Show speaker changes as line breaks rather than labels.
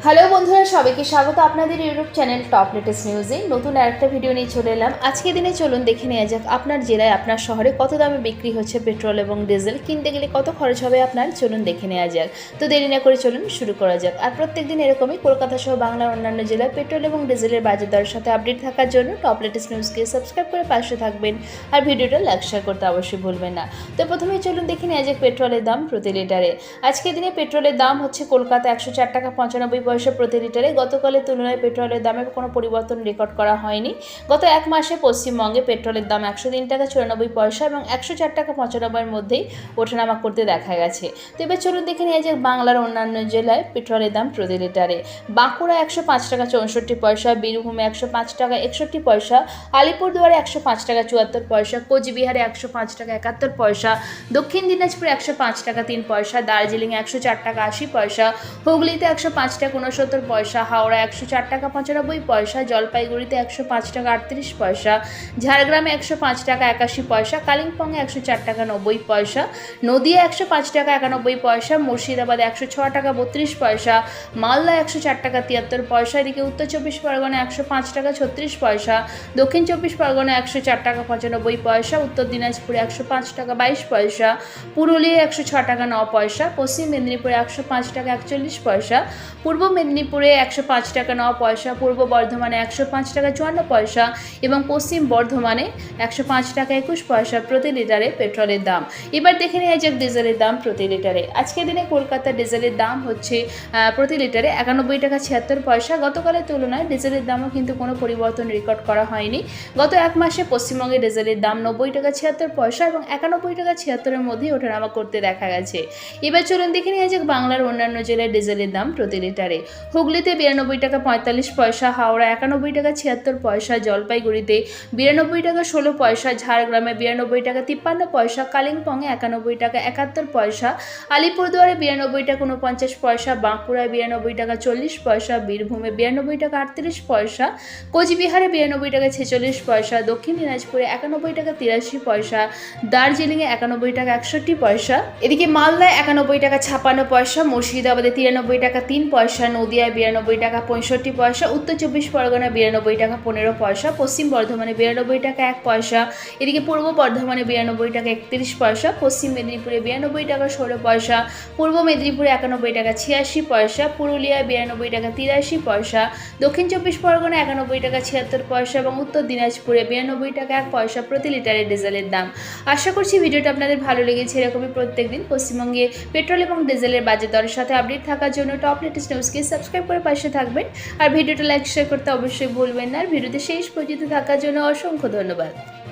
Hello বন্ধুরা, সবাইকে স্বাগত আপনাদের ইউটিউব চ্যানেল টপ লেটেস্ট নিউজে। নতুন আরেকটা ভিডিও নিয়ে চলে এলাম। আজকে দিনে চলুন দেখে নেওয়া যাক আপনার জেলায় আপনার শহরে কত দামে বিক্রি হচ্ছে পেট্রোল এবং ডিজেল। কিনতে গেলে কত খরচ হবে আপনার, চলুন দেখে নেওয়া যাক। তো দেরি না করে চলুন শুরু করা যাক। আর প্রত্যেকদিন এরকমই কলকাতা সহ বাংলার অন্যান্য জেলায় পেট্রোল এবং ডিজেলের বাজার দরের সাথে আপডেট থাকার জন্য টপ লেটেস্ট নিউজকে সাবস্ক্রাইব করে পাশে থাকবেন। আর ভিডিওটা লাইক শেয়ার করতে অবশ্যই ভুলবেন না। তো প্রথমেই চলুন দেখে নেওয়া যাক পেট্রোলের দাম প্রতি লিটারে। আজকের দিনে পেট্রোলের দাম হচ্ছে কলকাতা 104 টাকা 95 পয়সা প্রতি লিটারে। গতকালের তুলনায় পেট্রোলের দামের কোনো পরিবর্তন রেকর্ড করা হয়নি। গত এক মাসে পশ্চিমবঙ্গে পেট্রোলের দাম 103 টাকা 94 পয়সা এবং 104 টাকা 95-এর মধ্যেই ওঠানামা করতে দেখা গেছে। তো এবার চলুন দেখে নিয়ে যাক বাংলার অন্যান্য জেলায় পেট্রোলের দাম প্রতি লিটারে। বাঁকুড়া 105 টাকা 64 পয়সা, বীরভূমে 105 টাকা 61 পয়সা, আলিপুরদুয়ারে 105 টাকা 74 পয়সা, কোচবিহারে 105 টাকা 71 পয়সা, দক্ষিণ দিনাজপুরে 105 টাকা 3 পয়সা, দার্জিলিং 104 টাকা 80 পয়সা, হুগলিতে 105 টাকা 69 পয়সা, হাওড়া 104 টাকা 95 পয়সা, জলপাইগুড়িতে 105 টাকা 38 পয়সা, ঝাড়গ্রামে 105 টাকা 81 পয়সা, কালিম্পংয়ে 104 টাকা 90 পয়সা, নদিয়া 105 টাকা 91 পয়সা, মুর্শিদাবাদে 106 টাকা 32 পয়সা, মালদা 104 টাকা 73 পয়সা। এদিকে উত্তর 24 পরগনা 105 টাকা 36 পয়সা, দক্ষিণ 24 পরগনা 104 টাকা 95 পয়সা, উত্তর দিনাজপুরে 105 টাকা 22 পয়সা, পুরুলিয়ায় 106 টাকা 9 পয়সা, পশ্চিম মেদিনীপুরে 105 টাকা 41 পয়সা, পূর্ব মেদিনীপুরে 105 টাকা 9 পয়সা, পূর্ব বর্ধমানে 105 টাকা 54 পয়সা এবং পশ্চিম বর্ধমানে 105 টাকা 21 পয়সা প্রতি লিটারে পেট্রোলের দাম। এবার দেখে নেওয়া যাক ডিজেলের দাম প্রতি লিটারে। আজকের দিনে কলকাতার ডিজেলের দাম হচ্ছে প্রতি লিটারে 91 টাকা 76 পয়সা। গতকালের তুলনায় ডিজেলের দামও কিন্তু কোনো পরিবর্তন রেকর্ড করা হয়নি। গত এক মাসে পশ্চিমবঙ্গে ডিজেলের দাম 90 টাকা 76 পয়সা এবং 91 টাকা 76-এর মধ্যেই ওঠানামা করতে দেখা গেছে। এবার চলুন দেখে নেওয়া যাক বাংলার অন্যান্য জেলায় ডিজেলের দাম প্রতি লিটারে। হুগলিতে 92 টাকা 45 পয়সা, হাওড়া 91 টাকা 76 পয়সা, জলপাইগুড়িতে 92 টাকা 16 পয়সা, ঝাড়গ্রামে 92 টাকা 53 পয়সা, কালিম্পংয়ে 91 টাকা 71 পয়সা, আলিপুরদুয়ারে 92 টাকা 49 পয়সা, বাঁকুড়ায় 92 টাকা 40 পয়সা, বীরভূমে 92 টাকা 38 পয়সা, কোচবিহারে 92 টাকা 46 পয়সা, দক্ষিণ দিনাজপুরে 91 টাকা 83 পয়সা, দার্জিলিংয়ে 91 টাকা 61 পয়সা, এদিকে মালদায় 91 টাকা 56 পয়সা, মুর্শিদাবাদে 93 টাকা 3 পয়সা, নদিয়ায় 92 টাকা 65 পয়সা, উত্তর 24 পরগনা 92 টাকা 15 পয়সা, পশ্চিম বর্ধমানে 92 টাকা 1 পয়সা, এদিকে পূর্ব বর্ধমানে 92 টাকা 31 পয়সা, পশ্চিম মেদিনীপুরে 92 টাকা 16 পয়সা, পূর্ব মেদিনীপুরে 91 টাকা 86 পয়সা, পুরুলিয়ায় 92 টাকা 83 পয়সা, দক্ষিণ 24 পরগনা 91 টাকা 76 পয়সা এবং উত্তর দিনাজপুরে 92 টাকা 1 পয়সা প্রতি লিটারে ডিজেলের দাম। আশা করছি ভিডিওটা আপনাদের ভালো লেগেছে। এরকমই প্রত্যেকদিন পশ্চিমবঙ্গে পেট্রোল এবং ডিজেলের বাজার দরের সাথে আপডেট থাকার জন্য টপ লেটেস্ট নিউজকে সাবস্ক্রাইব করে পাশে থাকবেন। আর ভিডিওটা লাইক শেয়ার করতে অবশ্যই ভুলবেন না। আর ভিডিওতে শেষ পর্যন্ত থাকার জন্য অসংখ্য ধন্যবাদ।